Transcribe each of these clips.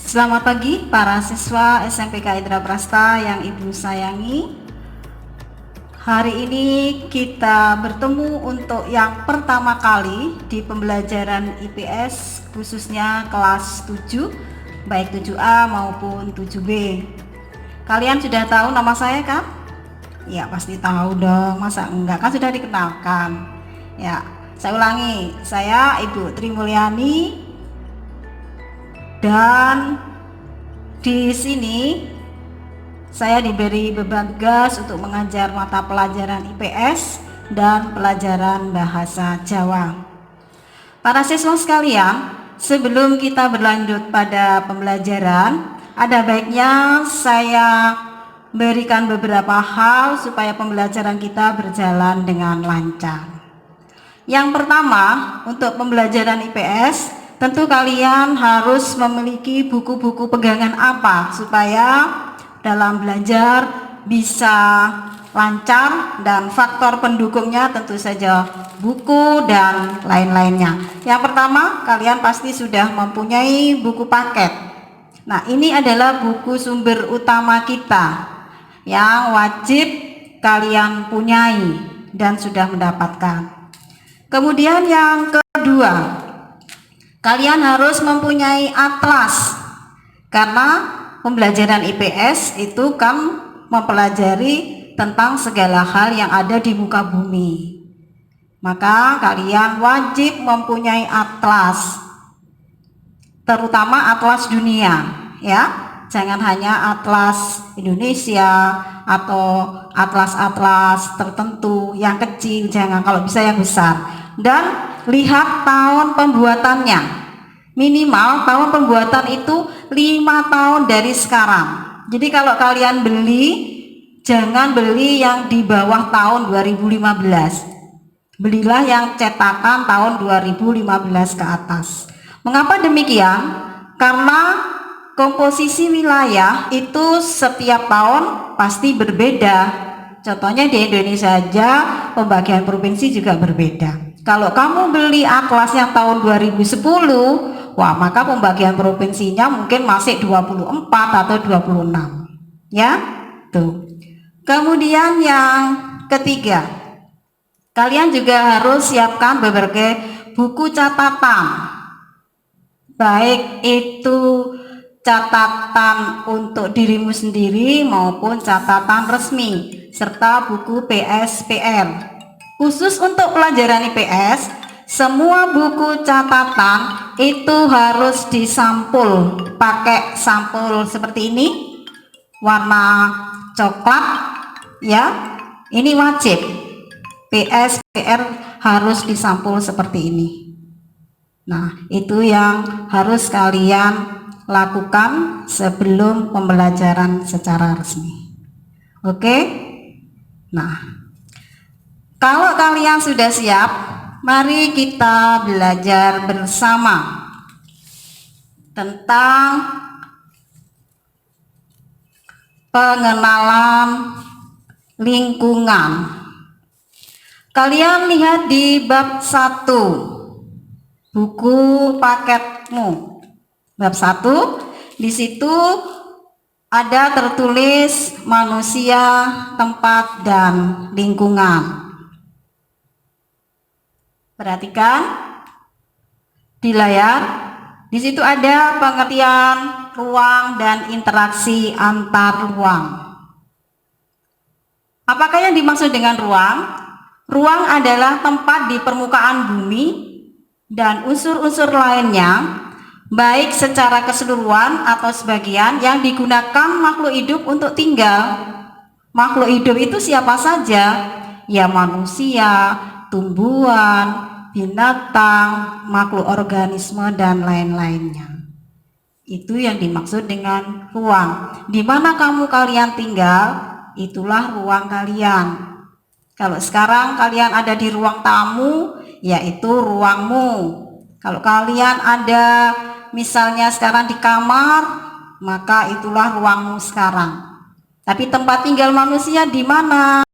Selamat pagi para siswa SMPK Indra Prasta yang Ibu sayangi. Hari ini kita bertemu untuk yang pertama kali di pembelajaran IPS, khususnya kelas 7, baik 7A maupun 7B. Kalian sudah tahu nama saya kan? Ya pasti tahu dong, masa enggak, kan sudah dikenalkan. Ya, saya ulangi, saya Ibu Tri Mulyani, dan di sini saya diberi beban tugas untuk mengajar mata pelajaran IPS dan pelajaran bahasa Jawa. Para siswa sekalian, sebelum kita berlanjut pada pembelajaran, ada baiknya saya berikan beberapa hal supaya pembelajaran kita berjalan dengan lancar. Yang pertama, untuk pembelajaran IPS, tentu kalian harus memiliki buku-buku pegangan apa supaya dalam belajar bisa lancar, dan faktor pendukungnya tentu saja buku dan lain-lainnya. Yang pertama, kalian pasti sudah mempunyai buku paket. Nah, ini adalah buku sumber utama kita yang wajib kalian punyai dan sudah mendapatkan. Kemudian yang kedua, kalian harus mempunyai atlas, karena pembelajaran IPS itu kan mempelajari tentang segala hal yang ada di muka bumi. Maka kalian wajib mempunyai atlas, terutama atlas dunia, ya. Jangan hanya atlas Indonesia atau atlas-atlas tertentu yang kecil, jangan, kalau bisa yang besar. Dan lihat tahun pembuatannya, minimal tahun pembuatan itu 5 tahun dari sekarang. Jadi kalau kalian beli, jangan beli yang di bawah tahun 2015, belilah yang cetakan tahun 2015 ke atas. Mengapa demikian? Karena komposisi wilayah itu setiap tahun pasti berbeda. Contohnya di Indonesia saja pembagian provinsi juga berbeda. Kalau kamu beli atlas yang tahun 2010, wah, maka pembagian provinsinya mungkin masih 24 atau 26. Ya, tuh. Kemudian yang ketiga, kalian juga harus siapkan berbagai buku catatan. Baik itu catatan untuk dirimu sendiri maupun catatan resmi, serta buku PSPR. Khusus untuk pelajaran IPS, semua buku catatan itu harus disampul pakai sampul seperti ini, warna coklat, ya. Ini wajib. PSPR harus disampul seperti ini. Nah, itu yang harus kalian lakukan sebelum pembelajaran secara resmi. Oke? Nah, kalau kalian sudah siap, mari kita belajar bersama tentang pengenalan lingkungan. Kalian lihat di bab 1 buku paketmu. Bab 1, di situ ada tertulis manusia, tempat, dan lingkungan. Perhatikan di layar, di situ ada pengertian ruang dan interaksi antar ruang. Apakah yang dimaksud dengan ruang? Ruang adalah tempat di permukaan bumi dan unsur-unsur lainnya, baik secara keseluruhan atau sebagian, yang digunakan makhluk hidup untuk tinggal. Makhluk hidup itu siapa saja? Ya, manusia, tumbuhan, binatang, makhluk organisme, dan lain-lainnya. Itu yang dimaksud dengan ruang. Di mana kalian tinggal, itulah ruang kalian. Kalau sekarang kalian ada di ruang tamu, yaitu ruangmu. Kalau kalian ada misalnya sekarang di kamar, maka itulah ruangmu sekarang. Tapi tempat tinggal manusia di mana?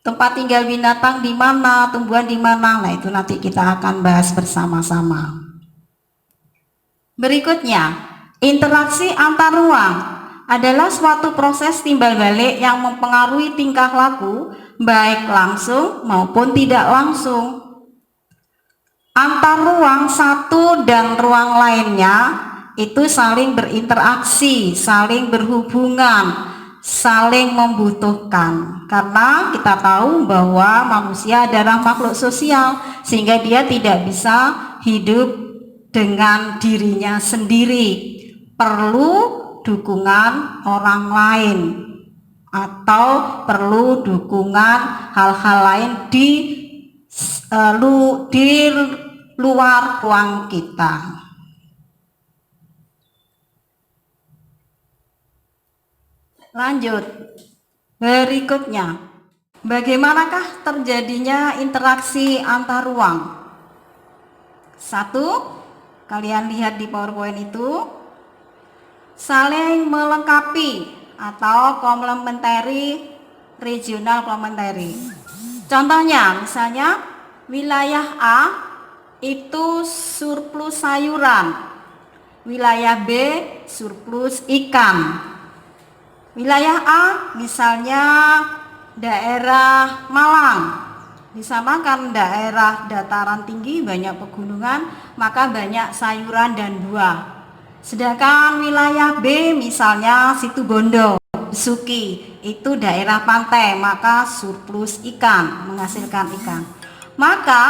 Tempat tinggal binatang di mana? Tumbuhan di mana? Nah, itu nanti kita akan bahas bersama-sama. Berikutnya, Interaksi antar ruang adalah suatu proses timbal balik yang mempengaruhi tingkah laku baik langsung maupun tidak langsung antar ruang satu dan ruang lainnya. Itu saling berinteraksi, saling berhubungan, saling membutuhkan, karena kita tahu bahwa manusia adalah makhluk sosial sehingga dia tidak bisa hidup dengan dirinya sendiri, perlu dukungan orang lain atau perlu dukungan hal-hal lain di luar ruang kita. Lanjut, berikutnya, bagaimanakah terjadinya interaksi antar ruang? Satu, kalian lihat di PowerPoint itu, saling melengkapi atau complementary, regional complementary. Contohnya, misalnya wilayah A itu surplus sayuran, wilayah B surplus ikan. Wilayah A misalnya daerah Malang, disamakan daerah dataran tinggi banyak pegunungan, maka banyak sayuran dan buah. Sedangkan wilayah B misalnya Situbondo, Besuki, itu daerah pantai, maka surplus ikan, menghasilkan ikan. Maka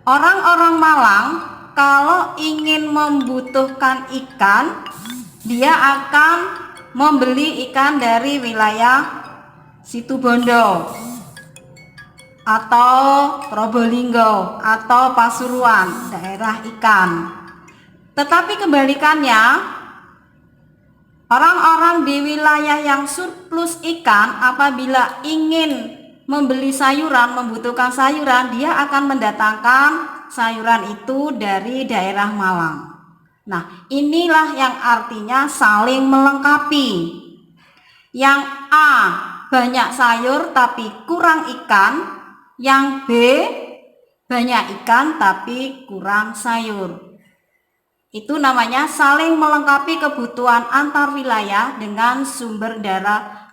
orang-orang Malang kalau ingin membutuhkan ikan, dia akan membeli ikan dari wilayah Situbondo atau Probolinggo atau Pasuruan, daerah ikan. Tetapi kebalikannya, orang-orang di wilayah yang surplus ikan apabila ingin membeli sayuran, membutuhkan sayuran, dia akan mendatangkan sayuran itu dari daerah Malang. Nah, inilah yang artinya saling melengkapi. Yang A banyak sayur tapi kurang ikan, yang B banyak ikan tapi kurang sayur. Itu namanya saling melengkapi kebutuhan antar wilayah dengan sumber daya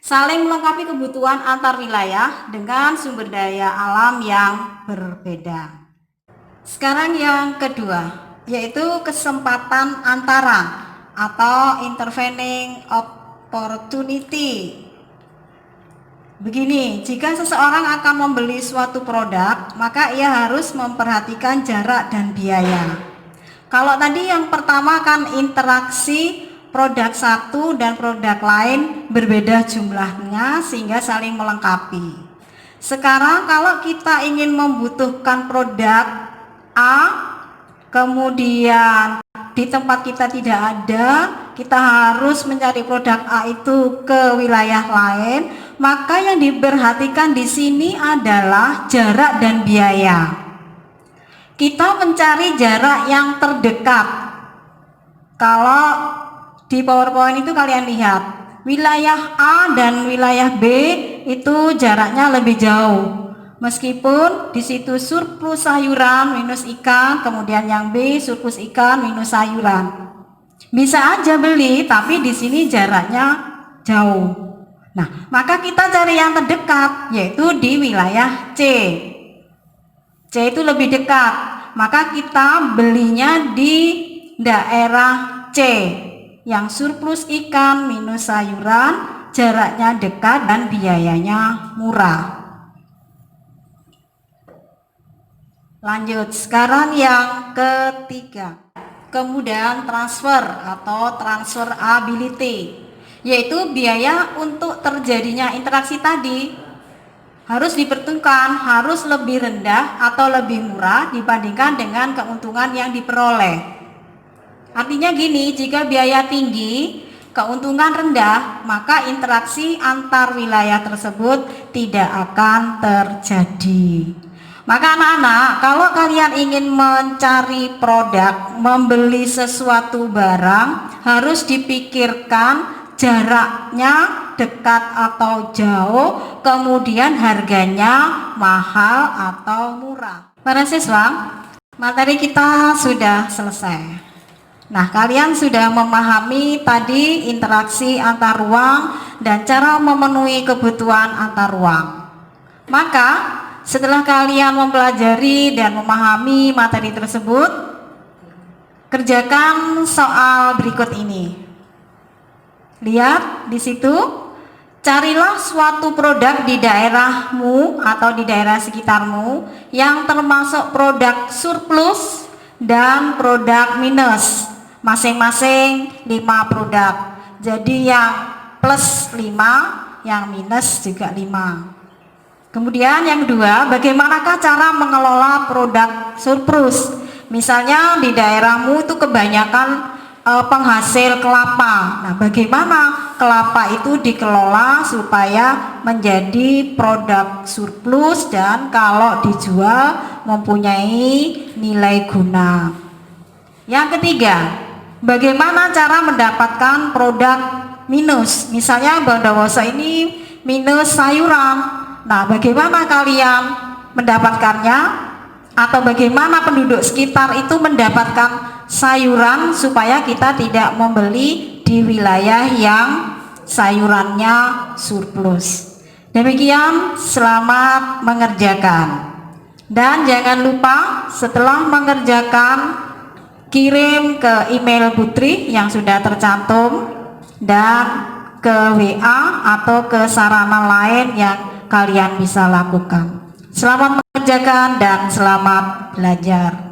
saling melengkapi kebutuhan antar wilayah dengan sumber daya alam yang berbeda. Sekarang yang kedua, yaitu kesempatan antara atau intervening opportunity. Begini, jika seseorang akan membeli suatu produk, maka ia harus memperhatikan jarak dan biaya. Kalau tadi yang pertama kan interaksi produk satu dan produk lain berbeda jumlahnya sehingga saling melengkapi. Sekarang kalau kita ingin membutuhkan produk A, kemudian di tempat kita tidak ada, kita harus mencari produk A itu ke wilayah lain, maka yang diperhatikan di sini adalah jarak dan biaya. Kita mencari jarak yang terdekat. Kalau di PowerPoint itu kalian lihat, wilayah A dan wilayah B itu jaraknya lebih jauh. Meskipun di situ surplus sayuran minus ikan, kemudian yang B surplus ikan minus sayuran. Bisa aja beli, tapi di sini jaraknya jauh. Nah, maka kita cari yang terdekat, yaitu di wilayah C. C itu lebih dekat, maka kita belinya di daerah C yang surplus ikan minus sayuran, jaraknya dekat dan biayanya murah. Lanjut, sekarang yang ketiga, kemudahan transfer atau transferability, yaitu biaya untuk terjadinya interaksi tadi harus diperhitungkan, harus lebih rendah atau lebih murah dibandingkan dengan keuntungan yang diperoleh. Artinya gini, jika biaya tinggi, keuntungan rendah, maka interaksi antar wilayah tersebut tidak akan terjadi. Maka anak-anak, kalau kalian ingin mencari produk, membeli sesuatu barang, harus dipikirkan jaraknya dekat atau jauh, kemudian harganya mahal atau murah. Para siswa, Materi kita sudah selesai. Nah, kalian sudah memahami tadi interaksi antar ruang dan cara memenuhi kebutuhan antar ruang. Maka, setelah kalian mempelajari dan memahami materi tersebut, kerjakan soal berikut ini. Lihat di situ, carilah suatu produk di daerahmu atau di daerah sekitarmu yang termasuk produk surplus dan produk minus, masing-masing 5 produk. Jadi yang plus 5, yang minus juga 5. Kemudian yang kedua, bagaimanakah cara mengelola produk surplus? Misalnya di daerahmu itu kebanyakan penghasil kelapa. Nah, bagaimana kelapa itu dikelola supaya menjadi produk surplus dan kalau dijual mempunyai nilai guna. Yang ketiga, bagaimana cara mendapatkan produk minus? Misalnya Bondowoso ini minus sayuran. Nah, bagaimana kalian mendapatkannya? Atau bagaimana penduduk sekitar itu mendapatkan sayuran supaya kita tidak membeli di wilayah yang sayurannya surplus. Demikian, selamat mengerjakan. Dan jangan lupa setelah mengerjakan, kirim ke email Putri yang sudah tercantum dan ke WA atau ke sarana lain yang kalian bisa lakukan. Selamat mengerjakan dan selamat belajar.